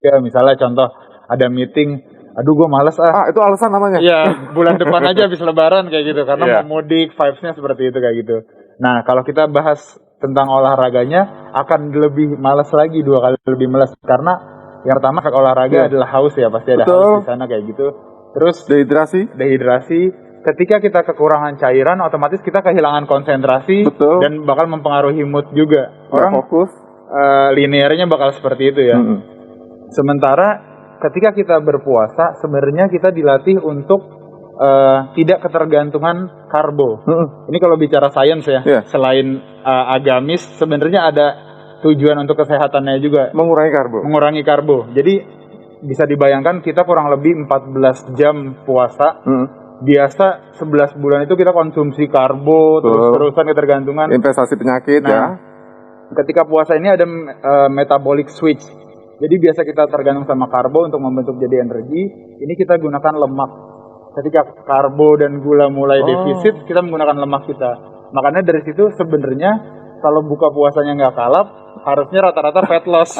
Misalnya contoh ada meeting, aduh gue males Itu alasan namanya. Iya, bulan depan aja habis lebaran kayak gitu, karena Iya. mau mudik, vibes-nya seperti itu kayak gitu. Nah, kalau kita bahas tentang olahraganya, akan lebih malas lagi, 2 kali lebih malas, karena yang pertama efek olahraga adalah haus ya, pasti ada Betul. haus di sana kayak gitu. Terus dehidrasi, ketika kita kekurangan cairan, otomatis kita kehilangan konsentrasi. Betul. Dan bakal mempengaruhi mood juga. Orang fokus. linearnya bakal seperti itu ya. Sementara ketika kita berpuasa, sebenarnya kita dilatih untuk tidak ketergantungan karbo. Ini kalau bicara sains ya, selain agamis, sebenarnya ada tujuan untuk kesehatannya juga. Mengurangi karbo. Jadi bisa dibayangkan kita kurang lebih 14 jam puasa. Biasa 11 bulan itu kita konsumsi karbo, terus-terusan ketergantungan. Investasi penyakit Ketika puasa ini ada metabolic switch. Jadi biasa kita tergantung sama karbo untuk membentuk jadi energi. Ini kita gunakan lemak. Ketika karbo dan gula mulai defisit, kita menggunakan lemak kita. Makanya dari situ sebenarnya kalau buka puasanya nggak kalap, harusnya rata-rata fat loss.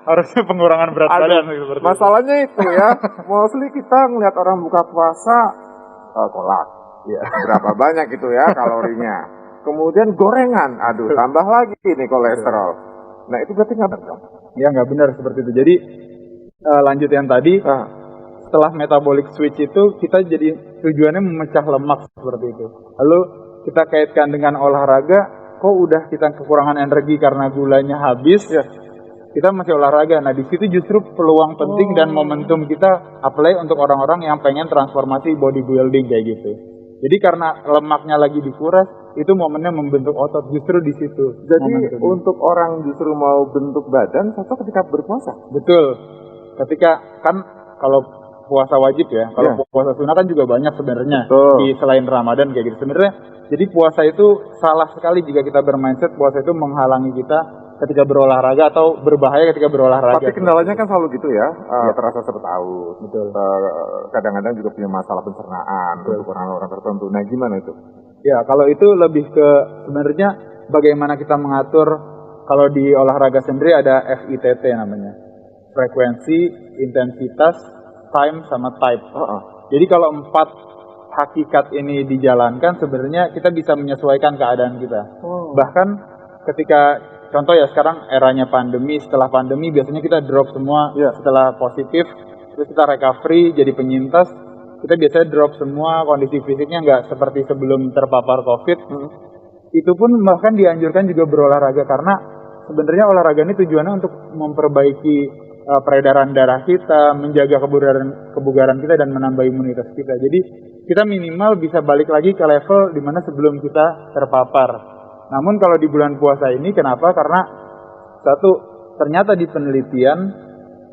Harusnya pengurangan berat badan. Masalahnya itu ya, mostly kita ngeliat orang buka puasa kolak. Berapa banyak itu ya kalorinya. Kemudian gorengan, tambah lagi nih kolesterol. Nah itu berarti nggak benar dong? Ya nggak benar seperti itu. Jadi lanjut yang tadi, setelah metabolic switch itu kita jadi tujuannya memecah lemak seperti itu. Lalu kita kaitkan dengan olahraga, kok udah kita kekurangan energi karena gulanya habis, kita masih olahraga. Nah di situ justru peluang penting dan momentum kita apply untuk orang-orang yang pengen transformasi bodybuilding kayak gitu. Jadi karena lemaknya lagi dikuras, itu momennya membentuk otot justru di situ. Jadi untuk orang justru mau bentuk badan, cocok ketika berpuasa. Betul. Ketika kan kalau puasa wajib ya, kalau puasa sunnah kan juga banyak sebenarnya di selain Ramadan kayak gitu. Sebenarnya jadi puasa itu salah sekali jika kita bermindset puasa itu menghalangi kita ketika berolahraga atau berbahaya ketika berolahraga. Tapi kendalanya kan selalu gitu ya, terasa serut haus. Kadang-kadang juga punya masalah pencernaan untuk orang-orang tertentu. Nah gimana itu? Ya kalau itu lebih ke sebenarnya bagaimana kita mengatur. Kalau di olahraga sendiri ada FITT namanya, frekuensi, intensitas, time, sama type. Jadi kalau 4 hakikat ini dijalankan, sebenarnya kita bisa menyesuaikan keadaan kita. Bahkan ketika contoh ya sekarang eranya pandemi, setelah pandemi biasanya kita drop semua setelah positif, terus kita recovery jadi penyintas, kita biasanya drop semua, kondisi fisiknya nggak seperti sebelum terpapar COVID. Itu pun bahkan dianjurkan juga berolahraga, karena sebenarnya olahraga ini tujuannya untuk memperbaiki peredaran darah kita, menjaga kebugaran kita dan menambah imunitas kita. Jadi kita minimal bisa balik lagi ke level dimana sebelum kita terpapar. Namun kalau di bulan puasa ini, kenapa? Karena satu, ternyata di penelitian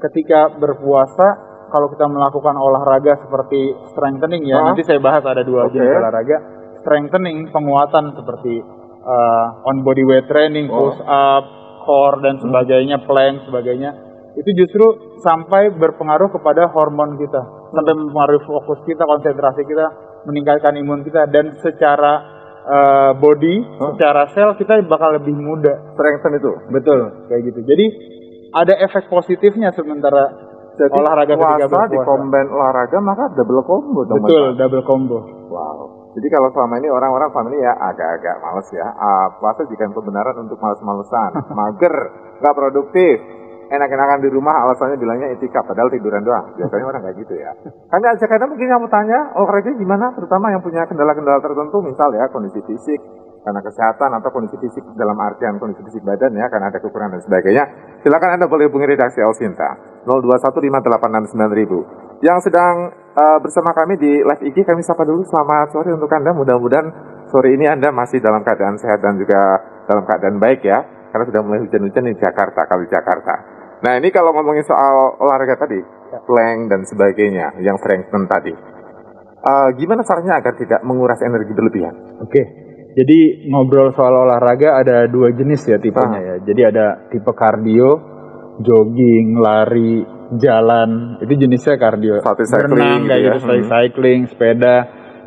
ketika berpuasa, kalau kita melakukan olahraga seperti strengthening ya, nanti saya bahas ada 2 jenis olahraga. Strengthening, penguatan seperti on body weight training, push up, core dan sebagainya, plank sebagainya, itu justru sampai berpengaruh kepada hormon kita, sampai mempengaruhi fokus kita, konsentrasi kita, meningkatkan imun kita, dan secara body, secara sel kita bakal lebih muda. Strengthen itu? Betul, kayak gitu. Jadi ada efek positifnya sementara olahraga ketika berpuasa. Di combine olahraga maka double combo dong. Betul, double combo. Wow. Jadi kalau selama ini orang-orang selama ini ya agak-agak males ya. Puasa jika kebenaran untuk males-malesan, mager, nggak produktif, enak-enakan di rumah, alasannya bilangnya itikaf, padahal tiduran doang. Biasanya orang kayak gitu ya. Kami ajak Anda mungkin kamu tanya, olahraga gimana? Terutama yang punya kendala-kendala tertentu, misal ya kondisi fisik, karena kesehatan, atau kondisi fisik dalam artian kondisi fisik badan ya, karena ada kekurangan dan sebagainya. Silakan Anda boleh hubungi redaksi El Sinta 0215869000. Yang sedang bersama kami di live IG, kami sapa dulu. Selamat sore untuk Anda. Mudah-mudahan sore ini Anda masih dalam keadaan sehat dan juga dalam keadaan baik ya, karena sudah mulai hujan-hujan di Jakarta, kali Jakarta. Nah ini kalau ngomongin soal olahraga tadi, plank dan sebagainya, yang strengthen tadi, gimana caranya agar tidak menguras energi berlebihan? Oke, jadi ngobrol soal olahraga ada 2 jenis ya tipenya ya. Jadi ada tipe kardio, jogging, lari, jalan, itu jenisnya kardio. Berenang kayak gitu, cycling, sepeda,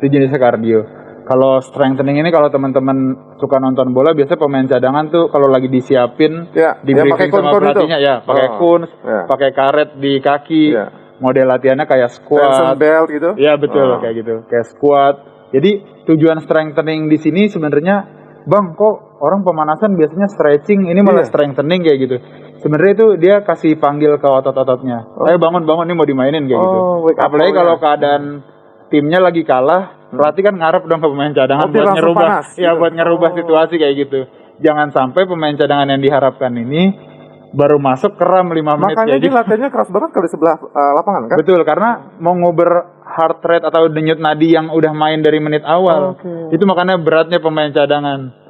itu jenisnya kardio. Kalau strengthening ini kalau teman-teman suka nonton bola biasanya pemain cadangan tuh kalau lagi disiapin Ya, di yang briefing pakai sama kun-kun itu. pelatihnya ya pakai kun, Ya. pakai karet di kaki. Ya. Model latihannya kayak Tension squat. belt gitu. Iya betul kayak gitu, kayak squat. Jadi tujuan strengthening di sini sebenarnya, Bang, kok orang pemanasan biasanya stretching, ini malah Iya. strengthening kayak gitu. Sebenarnya itu dia kasih panggil ke otot-ototnya. Ayo bangun ini mau dimainin kayak gitu. wake up Apalagi call-nya. kalau keadaan timnya lagi kalah, pelatih kan ngarep dong ke pemain cadangan Biar buat langsung ngerubah, panas, ya gitu. buat ngerubah situasi kayak gitu. Jangan sampai pemain cadangan yang diharapkan ini baru masuk keram 5 menit Makanya kayak dia gitu. latihannya keras banget kalau di sebelah lapangan kan? Betul, karena mau ngober heart rate atau denyut nadi yang udah main dari menit awal. Oke. Itu makanya beratnya pemain cadangan.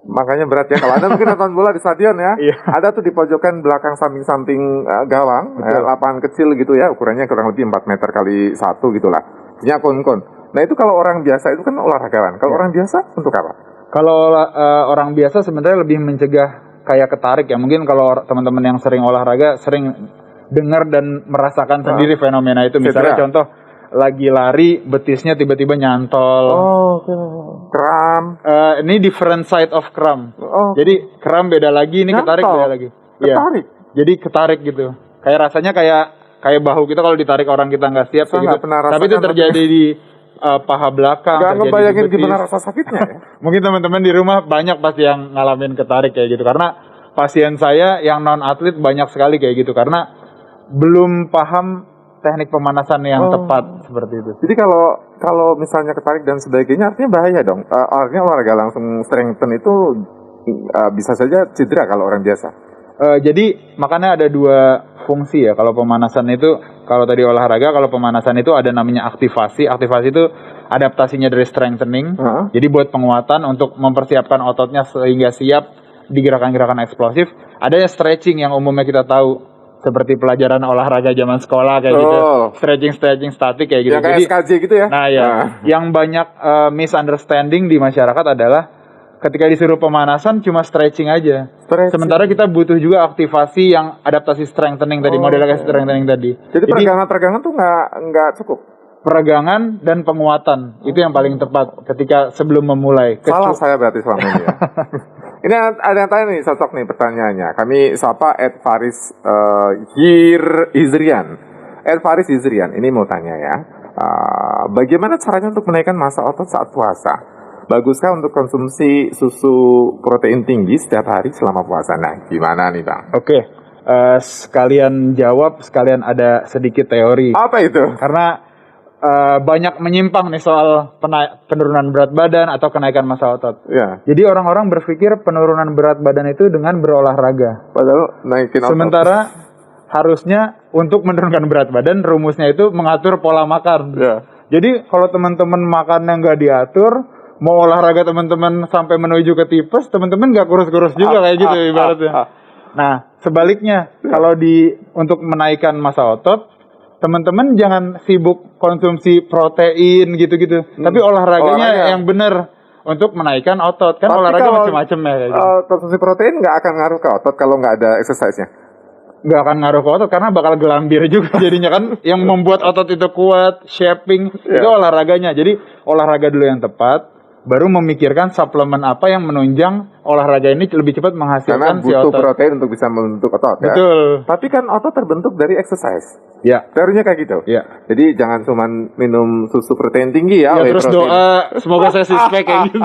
Makanya berat ya. Kalau Anda mungkin nonton bola di stadion ya, Iya. ada tuh di pojokan belakang samping-samping gawang, lapangan kecil gitu ya, ukurannya kurang lebih 4 meter kali 1 gitulah. Isinya kon-kon. Nah itu kalau orang biasa itu kan olahragawan. Kalau orang biasa untuk apa? Kalau orang biasa sebenarnya lebih mencegah kayak ketarik ya. Mungkin kalau teman-teman yang sering olahraga sering dengar dan merasakan sendiri fenomena itu. Misalnya Cedera. contoh lagi lari betisnya tiba-tiba nyantol. Oke. Kram. Ini different side of cramp. Oh. Jadi kram beda lagi, ini ketarik Nyantol. beda lagi. Iya. Ketarik. Jadi ketarik gitu. Kayak rasanya kayak bahu kita kalau ditarik orang kita nggak siap Saya kayak nggak gitu. pernah Tapi itu rasakan, terjadi di paha belakang. Gak terjadi di ngebayangin betis. gimana rasa sakitnya ya. Mungkin teman-teman di rumah banyak pasti yang ngalamin ketarik kayak gitu. Karena pasien saya yang non atlet banyak sekali kayak gitu. Karena belum paham teknik pemanasan yang tepat seperti itu. Jadi kalau misalnya ketarik dan sebagainya artinya bahaya dong. Artinya olahraga langsung strengthen itu bisa saja cedera kalau orang biasa. Jadi makanya ada 2 fungsi ya. Kalau pemanasan itu, kalau tadi olahraga, kalau pemanasan itu ada namanya aktivasi. Aktivasi itu adaptasinya dari strengthening. Jadi buat penguatan untuk mempersiapkan ototnya sehingga siap di gerakan-gerakan eksplosif. Ada stretching yang umumnya kita tahu. Seperti pelajaran olahraga zaman sekolah kayak gitu. Stretching statik kayak gitu. Yang kayak Jadi, SKJ gitu ya. nah ya, yang banyak misunderstanding di masyarakat adalah ketika disuruh pemanasan cuma stretching aja. Sementara kita butuh juga aktivasi yang adaptasi strengthening tadi, model kayak strengthening tadi. Jadi peregangan-peregangan tuh nggak cukup. Peregangan dan penguatan itu yang paling tepat ketika sebelum memulai. Salah saya berarti selama ini ya. Ini ada yang tanya nih, cocok nih pertanyaannya. Kami sapa Faris Izrian. Faris Izrian, ini mau tanya ya. Bagaimana caranya untuk menaikkan massa otot saat puasa? Baguskah untuk konsumsi susu protein tinggi setiap hari selama puasa? Nah, gimana nih Bang? Oke, sekalian jawab, sekalian ada sedikit teori. Apa itu? Karena banyak menyimpang nih soal penurunan berat badan atau kenaikan massa otot. Ya. Jadi orang-orang berpikir penurunan berat badan itu dengan berolahraga. Padahal naikin otot. Sementara harusnya untuk menurunkan berat badan rumusnya itu mengatur pola makan. Ya. Jadi kalau teman-teman makannya nggak diatur, mau olahraga teman-teman sampai menuju ke tipes, teman-teman nggak kurus-kurus juga kayak gitu ibaratnya. Nah sebaliknya kalau untuk menaikkan massa otot, teman-teman jangan sibuk konsumsi protein gitu-gitu, tapi olahraganya yang benar untuk menaikkan otot. Kan tapi olahraga macam-macam ya kayak gitu. Konsumsi protein nggak akan ngaruh ke otot kalau nggak ada exercise-nya. Nggak akan ngaruh ke otot karena bakal gelambir juga jadinya kan. Yang membuat otot itu kuat, shaping, itu olahraganya. Jadi olahraga dulu yang tepat, baru memikirkan suplemen apa yang menunjang olahraga ini lebih cepat menghasilkan Karena butuh si otot. protein untuk bisa membentuk otot ya. Betul. Tapi kan otot terbentuk dari exercise. Ya. Teorinya kayak gitu. Ya. Jadi jangan cuma minum susu protein tinggi ya. Ya whey terus protein. doa semoga saya six pack kayak gitu.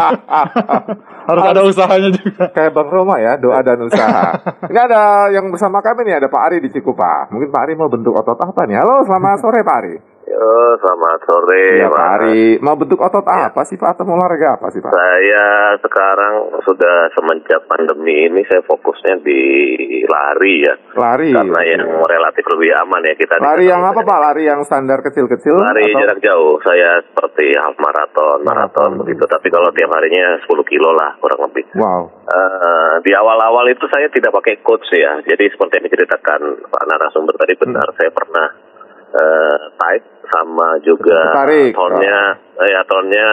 Harus ada usahanya juga. Kayak Bang Roma ya, doa dan usaha. Ini ada yang bersama kami nih, ada Pak Ari di Cikupa. Mungkin Pak Ari mau bentuk otot apa nih? Halo, selamat sore Pak Ari. Yo, selamat sore, Ya Pak Mas. Ari, mau bentuk otot apa sih Pak? Atau mau olahraga apa sih Pak? Saya sekarang sudah semenjak pandemi ini saya fokusnya di lari ya. Lari. Karena yang relatif lebih aman ya kita. Lari yang apa Pak? Lari yang standar kecil-kecil? Lari atau? jarak jauh. Saya seperti half maraton begitu. Tapi kalau tiap harinya 10 kilo lah kurang lebih. Wow. Di awal-awal itu saya tidak pakai coach ya. Jadi seperti yang diceritakan Pak narasumber tadi benar. Saya pernah tight sama juga Tarik. tonnya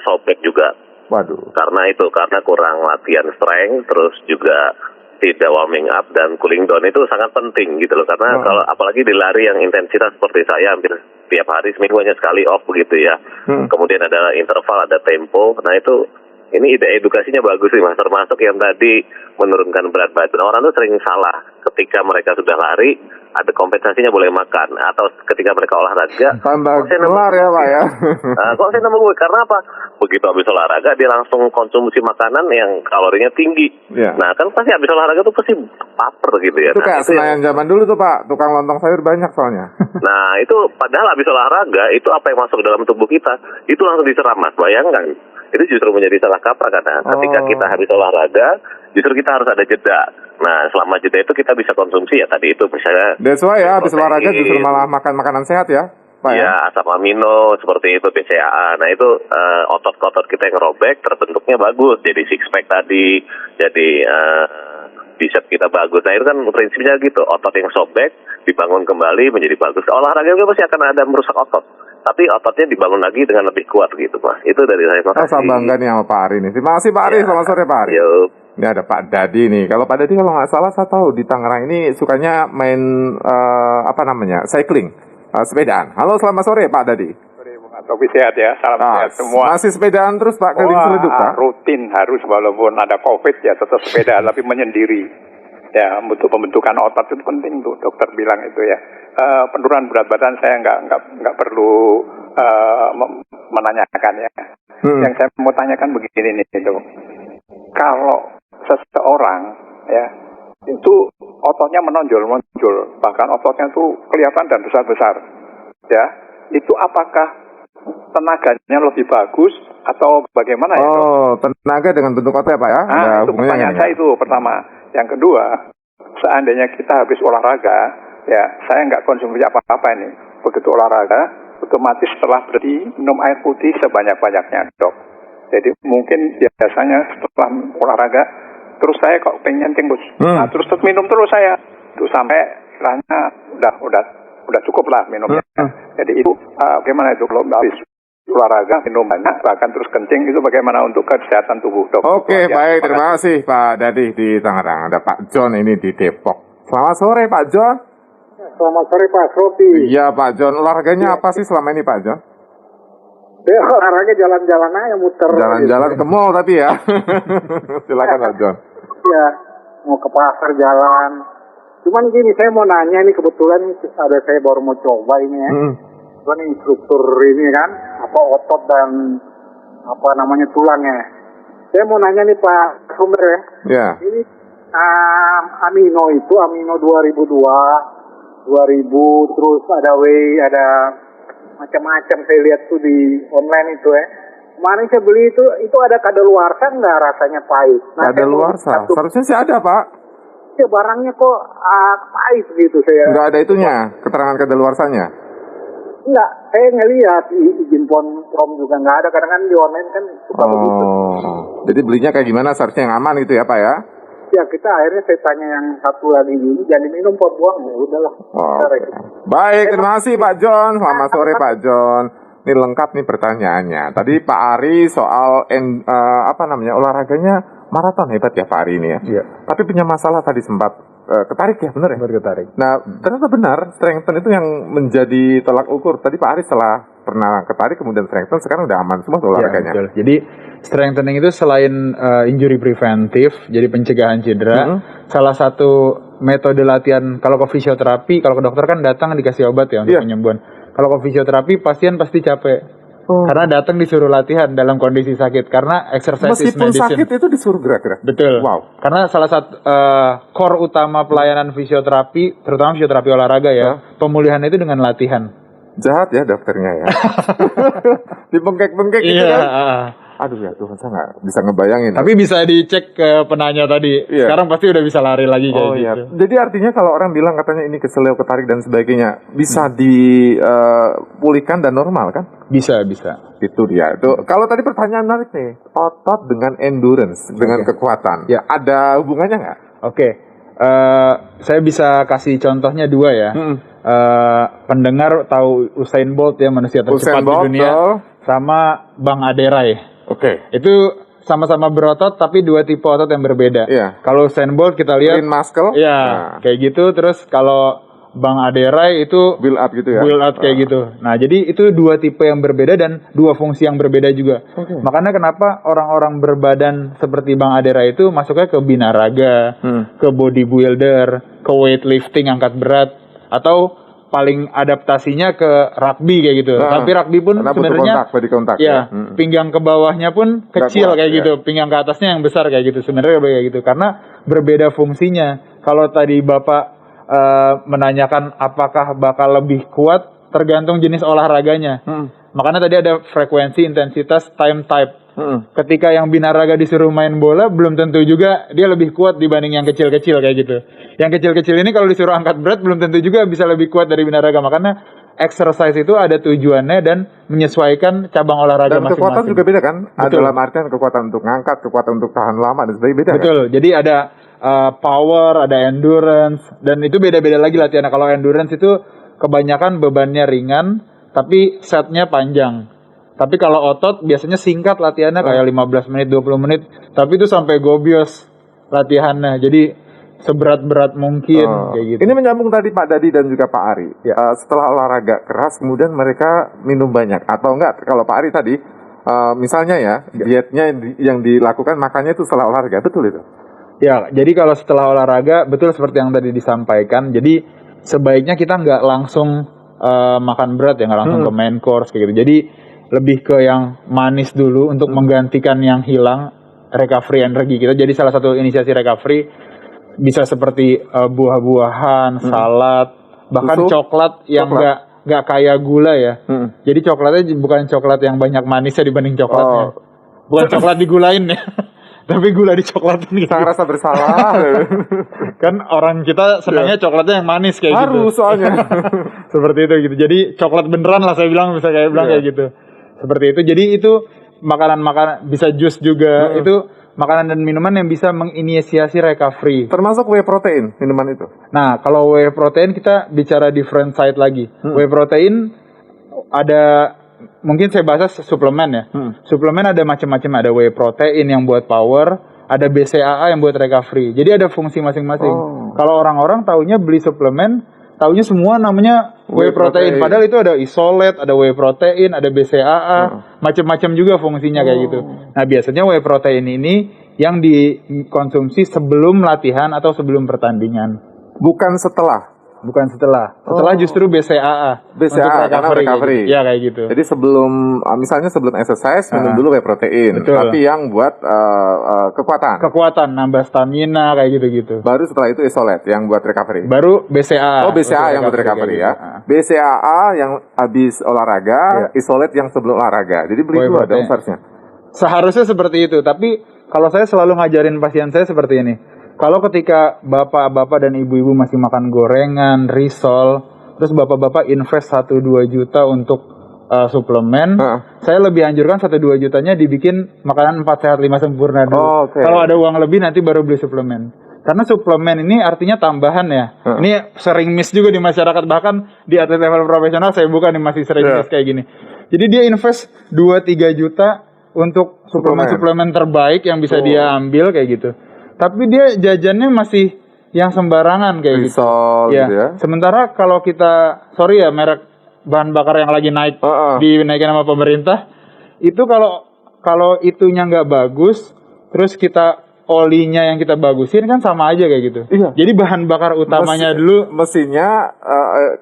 sobek juga. Waduh. Karena kurang latihan strength, terus juga tidak warming up dan cooling down itu sangat penting gitu loh. Karena kalau apalagi di lari yang intensitas seperti saya hampir tiap hari, seminggu hanya sekali off begitu ya. Kemudian ada interval, ada tempo. Nah itu ini ide edukasinya bagus sih Mas, termasuk yang tadi menurunkan berat badan. Orang tuh sering salah ketika mereka sudah lari, ada kompensasinya boleh makan, atau ketika mereka olahraga Tambah kelar ya Pak ya. kok saya nambah gue, karena apa? Begitu habis olahraga dia langsung konsumsi makanan yang kalorinya tinggi. Nah kan pasti habis olahraga tuh pasti baper gitu ya. Itu kayak Senayan zaman dulu tuh Pak, tukang lontong sayur banyak soalnya. Nah itu padahal habis olahraga itu apa yang masuk ke dalam tubuh kita itu langsung diserap Mas, bayangkan. Itu justru menjadi salah kaprah karena ketika kita habis olahraga justru kita harus ada jeda. Nah selama jeda itu kita bisa konsumsi ya tadi itu misalnya. That's why ya habis olahraga justru malah makan makanan sehat ya Pak ya. Ya asam amino seperti itu, BCAA. Nah itu otot-otot kita yang robek terbentuknya bagus, jadi six pack tadi, jadi bicep kita bagus. Nah itu kan prinsipnya gitu, otot yang sobek dibangun kembali menjadi bagus. Olahraga itu pasti akan ada merusak otot, tapi ototnya dibangun lagi dengan lebih kuat gitu Mas. Itu dari saya. Makasih. Saya bangga nih sama Pak Ari nih. Terima kasih Pak Ari, selamat sore Pak Ari. Yuk. Ini ada Pak Dadi nih. Kalau Pak Dadi kalau nggak salah saya tahu di Tangerang ini sukanya main cycling, sepedaan. Halo selamat sore Pak Dadi. Tapi sehat ya, salam sehat semua. Masih sepedaan terus Pak, keliling Ciledug Pak? Rutin harus, walaupun ada COVID ya tetap sepeda, tapi menyendiri. Ya, untuk pembentukan otot itu penting tuh, dokter bilang itu ya. Penurunan berat badan saya nggak perlu menanyakan ya. Yang saya mau tanyakan begini nih itu, kalau seseorang ya itu ototnya menonjol, bahkan ototnya tuh kelihatan dan besar, ya, itu apakah tenaganya lebih bagus atau bagaimana ya? Oh, tenaga dengan bentuk otot ya Pak ya? Itu pertanyaan saya itu pertama. Yang kedua, seandainya kita habis olahraga, ya saya nggak konsumsi apa-apa ini. Begitu olahraga, otomatis setelah berarti minum air putih sebanyak-banyaknya dok. Jadi mungkin biasanya setelah olahraga, terus saya kok pengen tinggus. Nah, terus minum terus saya, itu sampai istilahnya udah cukup lah minumnya. Jadi itu bagaimana itu kalau habis olahraga minum banyak bahkan terus kencing, itu bagaimana untuk kesehatan tubuh dok? Oke, baik, terima kasih Pak Dadi di Tangerang. Ada Pak John ini di Depok. Selamat sore Pak John. Selamat sore Pak Sofi. Iya Pak John, olahraganya apa sih selama ini Pak John? Ya olahraga jalan-jalan aja muter. Jalan-jalan ke mall tapi ya. Silakan Pak John. Ya, mau ke pasar jalan. Cuman gini, saya mau nanya ini, kebetulan ada saya baru mau coba ini ya. Cuman instruktur ini kan, apa otot dan apa namanya tulangnya. Saya mau nanya nih Pak Sumber ya. Ya. Ini amino 2000, terus ada whey, ada macam-macam saya lihat tuh di online itu ya. Kemarin saya beli itu ada kadaluarsa nggak, rasanya pahit. Nah, kadaluarsa? Seharusnya sih ada Pak. Ya barangnya kok pahit gitu saya. Nggak ada itunya, keterangan kadaluarsanya? Enggak, saya ngelihat izin pom juga nggak ada. Kadang-kadang di online kan suka begitu. Jadi belinya kayak gimana, seharusnya yang aman gitu ya Pak ya? Ya kita akhirnya saya tanya yang satu lagi ini, jangan diminum pot buang, ya udahlah. Baik, terima kasih Pak John. Selamat sore Pak John. Ini lengkap nih pertanyaannya. Tadi Pak Ari soal olahraganya maraton, hebat ya Pak Ari ini ya. Iya. Tapi punya masalah tadi sempat ketarik ya, benar ya? Ketarik. Nah, ternyata benar, strengthen itu yang menjadi tolak ukur. Tadi Pak Ari setelah pernah ketarik kemudian strengthen, sekarang udah aman semua olahraganya. Ya, jadi strengthening itu selain injury preventif, jadi pencegahan cedera, salah satu metode latihan. Kalau ke fisioterapi, kalau ke dokter kan datang dikasih obat ya untuk penyembuhan. Kalau ke fisioterapi pasien pasti capek. Karena datang disuruh latihan dalam kondisi sakit, karena exercise is meskipun medicine. sakit itu disuruh gerak-gerak. Betul. Wow. Karena salah satu core utama pelayanan fisioterapi, terutama fisioterapi olahraga ya, pemulihan itu dengan latihan. Jahat ya dokternya ya. Dibengkek-bengkek gitu kan. Aduh ya Tuhan, saya nggak bisa ngebayangin. Tapi bisa dicek ke penanya tadi. Sekarang pasti udah bisa lari lagi kayak gitu. Iya. Jadi artinya kalau orang bilang katanya ini keseleo, ketarik dan sebagainya, bisa dipulihkan dan normal kan? Bisa. Itu dia. Itu kalau tadi pertanyaan menarik nih, otot dengan endurance, dengan kekuatan. Ya, ada hubungannya nggak? Oke. Saya bisa kasih contohnya dua ya. Pendengar tahu Usain Bolt ya, manusia tercepat di dunia, sama Bang Aderay. Oke. Itu sama-sama berotot tapi dua tipe otot yang berbeda. Iya. Kalau Usain Bolt kita lihat lean muscle. Iya, kayak gitu. Terus kalau Bang Aderai itu build up gitu ya. build out kayak gitu. Nah, jadi itu dua tipe yang berbeda dan dua fungsi yang berbeda juga. Makanya kenapa orang-orang berbadan seperti Bang Aderai itu masuknya ke binaraga, ke bodybuilder, ke weightlifting angkat berat, atau paling adaptasinya ke rugby kayak gitu. Tapi rugby pun Karena butuh sebenarnya kontak ya, pinggang ke bawahnya pun kecil kuat, kayak ya. gitu, pinggang ke atasnya yang besar kayak gitu. Sebenarnya kayak gitu karena berbeda fungsinya. Kalau tadi Bapak menanyakan apakah bakal lebih kuat, tergantung jenis olahraganya. Makanya tadi ada frekuensi, intensitas, time type. Ketika yang binaraga disuruh main bola, belum tentu juga dia lebih kuat dibanding yang kecil-kecil kayak gitu. Yang kecil-kecil ini kalau disuruh angkat berat, belum tentu juga bisa lebih kuat dari binaraga. Makanya exercise itu ada tujuannya dan menyesuaikan cabang olahraga Dan masing-masing. kekuatan juga beda kan? Betul. Dalam artian kekuatan untuk ngangkat, kekuatan untuk tahan lama dan sebagainya beda kan? Betul. Jadi ada power, ada endurance, dan itu beda-beda lagi latihannya. Kalau endurance itu kebanyakan bebannya ringan, tapi setnya panjang. Tapi kalau otot biasanya singkat latihannya kayak 15 menit, 20 menit. Tapi itu sampai gobios latihannya. Jadi seberat-berat mungkin kayak gitu. Ini menyambung tadi Pak Dadi dan juga Pak Ari. Setelah olahraga keras, kemudian mereka minum banyak. Atau enggak, kalau Pak Ari tadi, misalnya ya, dietnya yang dilakukan makannya itu setelah olahraga. Betul itu? Ya, jadi kalau setelah olahraga, betul seperti yang tadi disampaikan. Jadi sebaiknya kita nggak langsung makan berat ya, nggak langsung ke main course kayak gitu. Jadi lebih ke yang manis dulu untuk menggantikan yang hilang, recovery energi kita. Jadi salah satu inisiasi recovery bisa seperti buah-buahan, salad, bahkan Susu? coklat yang nggak kaya gula ya. Jadi coklatnya bukan coklat yang banyak manisnya dibanding coklatnya. Bukan coklat digulain ya. Tapi gula dicoklatin gitu. Saya rasa bersalah. Kan orang kita senangnya coklatnya yang manis kayak gitu. Harus soalnya. Seperti itu gitu. Jadi coklat beneran lah saya bilang, bisa kayak bilang kayak gitu. Seperti itu. Jadi itu makanan-makanan, bisa jus juga. Itu makanan dan minuman yang bisa menginisiasi recovery. Termasuk whey protein minuman itu. Nah, kalau whey protein kita bicara different side lagi. Whey protein ada, mungkin saya bahas suplemen ya. Suplemen ada macam-macam, ada whey protein yang buat power, ada BCAA yang buat recovery. Jadi ada fungsi masing-masing. Kalau orang-orang taunya beli suplemen, taunya semua namanya whey protein. Padahal itu ada isolate, ada whey protein, ada BCAA, macam-macam juga fungsinya kayak gitu. Nah, biasanya whey protein ini yang dikonsumsi sebelum latihan atau sebelum pertandingan. Bukan setelah. Bukan setelah. Setelah justru BCAA. BCAA karena recovery. Ya kayak gitu. Jadi sebelum, misalnya sebelum exercise minum dulu whey protein. Betul. Tapi yang buat kekuatan. Kekuatan, nambah stamina kayak gitu-gitu. Baru setelah itu isolate yang buat recovery. Baru BCAA. BCAA yang buat recovery ya. BCAA yang habis olahraga, isolate yang sebelum olahraga. Jadi beli dua dosisnya. Seharusnya seperti itu. Tapi kalau saya selalu ngajarin pasien saya seperti ini. Kalau ketika bapak-bapak dan ibu-ibu masih makan gorengan, risol, terus bapak-bapak invest 1-2 juta untuk suplemen, saya lebih anjurkan 1-2 jutanya dibikin makanan 4 sehat 5 sempurna dulu. Kalau ada uang lebih nanti baru beli suplemen. Karena suplemen ini artinya tambahan ya. Ini sering miss juga di masyarakat, bahkan di atlet level profesional saya bukan masih sering miss kayak gini. Jadi dia invest 2-3 juta untuk suplemen terbaik yang bisa dia ambil kayak gitu. Tapi dia jajannya masih yang sembarangan kayak gitu. Gitu ya. Sementara kalau kita, sorry ya, merek bahan bakar yang lagi naik dinaikin sama pemerintah, itu kalau itunya nggak bagus, terus kita olinya yang kita bagusin kan sama aja kayak gitu. Jadi bahan bakar utamanya dulu, mesinnya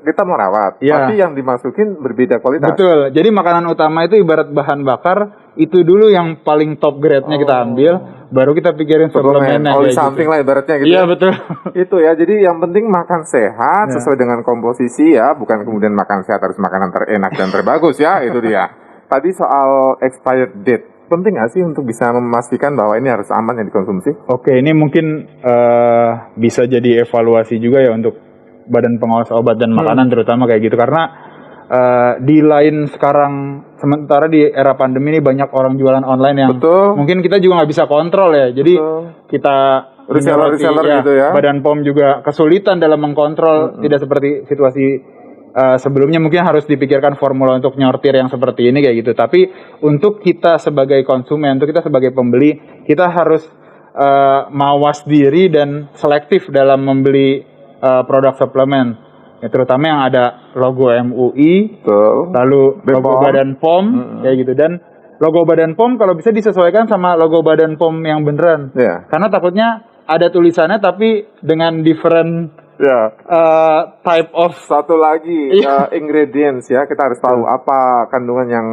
kita mau rawat, tapi yang dimasukin berbeda kualitas. Betul. Jadi makanan utama itu ibarat bahan bakar, itu dulu yang paling top grade-nya kita ambil, baru kita pikirin suplemennya oli kayak samping gitu. lah ibaratnya gitu. Iya, betul. Itu ya, jadi yang penting makan sehat sesuai dengan komposisi ya, bukan kemudian makan sehat harus makanan terenak dan terbagus ya, itu dia. Tadi soal expired date, penting nggak sih untuk bisa memastikan bahwa ini harus aman yang dikonsumsi? Oke, ini mungkin bisa jadi evaluasi juga ya untuk Badan Pengawas Obat dan Makanan terutama kayak gitu, karena di lain sekarang, sementara di era pandemi ini banyak orang jualan online yang mungkin kita juga nggak bisa kontrol ya. Jadi kita reseller gitu ya. Badan POM juga kesulitan dalam mengkontrol, tidak seperti situasi sebelumnya. Mungkin harus dipikirkan formula untuk nyortir yang seperti ini kayak gitu. Tapi untuk kita sebagai konsumen, untuk kita sebagai pembeli, kita harus mawas diri dan selektif dalam membeli produk suplemen. Ya, terutama yang ada logo MUI, Betul. lalu logo BPOM. Badan POM, kayak gitu. Dan logo Badan POM kalau bisa disesuaikan sama logo Badan POM yang beneran. Ya. Karena takutnya ada tulisannya tapi dengan different Ya. type of. Satu lagi Iya. ingredients ya, kita harus tahu apa kandungan yang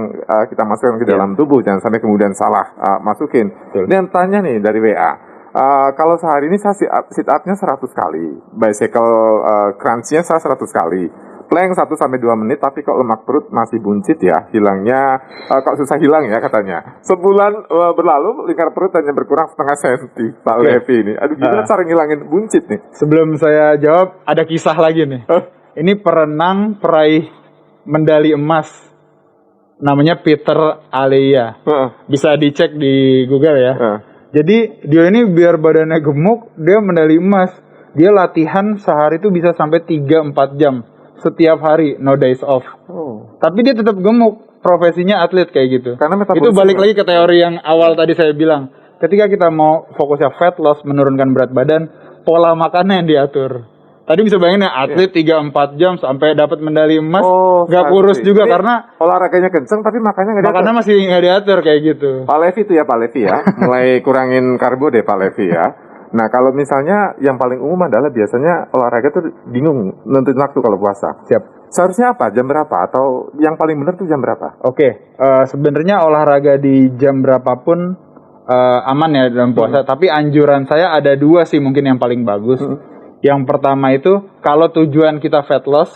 kita masukkan ke dalam tubuh, jangan sampai kemudian salah masukin. Dan tanya nih dari WA, kalau sehari ini saya sit up-nya 100 kali, bicycle crunch-nya saya 100 kali, plank 1-2 menit, tapi kok lemak perut masih buncit ya, hilangnya kok susah hilang ya katanya. Sebulan berlalu lingkar perut hanya berkurang setengah senti, Pak Levi ini. Aduh, gimana cara ngilangin buncit nih? Sebelum saya jawab, ada kisah lagi nih. Ini perenang peraih medali emas, namanya Peter Aleya. Bisa dicek di Google ya. Jadi dia ini biar badannya gemuk, dia medali emas. Dia latihan sehari itu bisa sampai 3-4 jam setiap hari, no days off. Tapi dia tetap gemuk, profesinya atlet kayak gitu. Karena metabolisme. Itu balik lagi ke teori yang awal tadi saya bilang. Ketika kita mau fokusnya fat loss, menurunkan berat badan, pola makannya yang diatur. Tadi bisa bayangin ya, atlet 3-4 jam sampai dapat medali emas, nggak kurus juga Ini karena olahraganya kenceng tapi makannya nggak diatur. makannya masih nggak diatur kayak gitu. Pak Levi itu ya, Pak Levi ya. Mulai kurangin karbo deh Pak Levi ya. Nah, kalau misalnya yang paling umum adalah biasanya olahraga tuh bingung nentuin waktu kalau puasa. Siap. Seharusnya apa? Jam berapa? Atau yang paling benar tuh jam berapa? Oke, sebenarnya olahraga di jam berapapun aman ya dalam puasa. Tapi anjuran saya ada 2 sih mungkin yang paling bagus. Yang pertama itu kalau tujuan kita fat loss,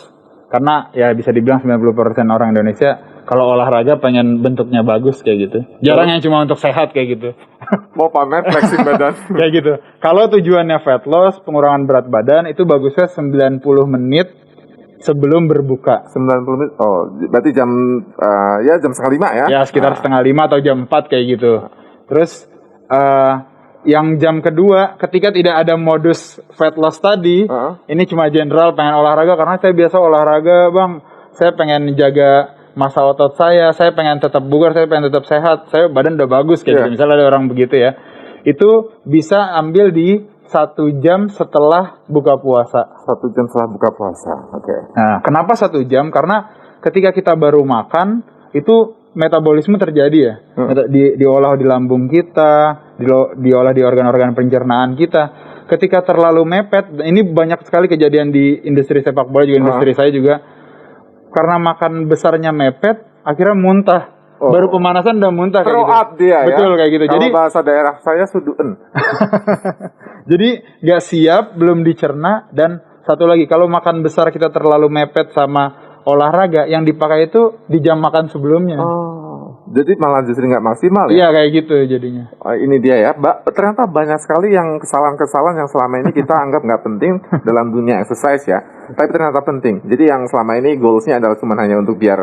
karena ya bisa dibilang 90% orang Indonesia kalau olahraga pengen bentuknya bagus kayak gitu. Jarang yang cuma untuk sehat kayak gitu. Mau pamer flexing badan. Kayak gitu. Kalau tujuannya fat loss, pengurangan berat badan, itu bagusnya 90 menit sebelum berbuka. 90 menit. Oh, berarti jam jam 4:30 ya? Ya sekitar 4:30 atau jam 4 kayak gitu. Terus yang jam kedua, ketika tidak ada modus fat loss tadi, ini cuma general pengen olahraga karena saya biasa olahraga, Bang. Saya pengen jaga massa otot saya pengen tetap bugar, saya pengen tetap sehat, saya badan udah bagus kayak gitu. Misalnya ada orang begitu ya. Itu bisa ambil di 1 jam setelah buka puasa. 1 jam setelah buka puasa. Oke. Nah, kenapa 1 jam? Karena ketika kita baru makan, itu metabolisme terjadi ya. Diolah di lambung kita, diolah di organ-organ pencernaan kita. Ketika terlalu mepet, ini banyak sekali kejadian di industri sepak bola juga, industri saya juga. Karena makan besarnya mepet, akhirnya muntah. Baru pemanasan udah muntah kayak Throw gitu. up dia ya. Betul kayak gitu. Kalau Jadi bahasa daerah saya suduen. jadi nggak siap, belum dicerna, dan satu lagi kalau makan besar kita terlalu mepet sama olahraga, yang dipakai itu di jam makan sebelumnya. Jadi malah justru nggak maksimal ya? Iya kayak gitu jadinya. Ini dia ya, ternyata banyak sekali yang kesalahan-kesalahan yang selama ini kita anggap nggak penting dalam dunia exercise ya, tapi ternyata penting. Jadi yang selama ini goalsnya adalah cuma hanya untuk biar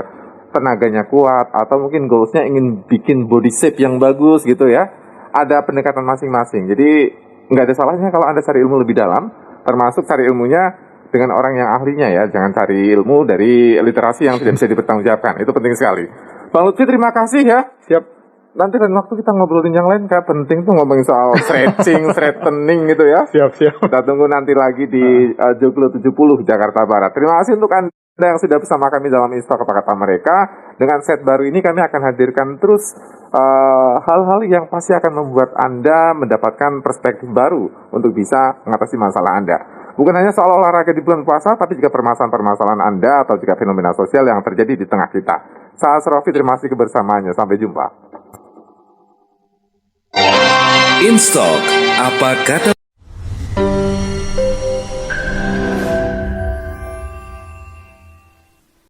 tenaganya kuat, atau mungkin goalsnya ingin bikin body shape yang bagus gitu ya. Ada pendekatan masing-masing. Jadi nggak ada salahnya kalau Anda cari ilmu lebih dalam, termasuk cari ilmunya dengan orang yang ahlinya ya. Jangan cari ilmu dari literasi yang tidak bisa dipertanggungjawabkan. Itu penting sekali. Bang Lutfi, terima kasih ya. Siap. Nanti lain waktu kita ngobrolin yang lain, kayak penting tuh ngomongin soal stretching, straightening gitu ya. Siap. Kita tunggu nanti lagi di Joglo 70 Jakarta Barat. Terima kasih untuk Anda yang sudah bersama kami dalam Insta Kata Mereka. Dengan set baru ini kami akan hadirkan terus hal-hal yang pasti akan membuat Anda mendapatkan perspektif baru untuk bisa mengatasi masalah Anda. Bukan hanya soal olahraga di bulan puasa, tapi juga permasalahan-permasalahan Anda atau juga fenomena sosial yang terjadi di tengah kita. Saya Asrofi, terima kasih kebersamaannya. Sampai jumpa. InStock, apa kata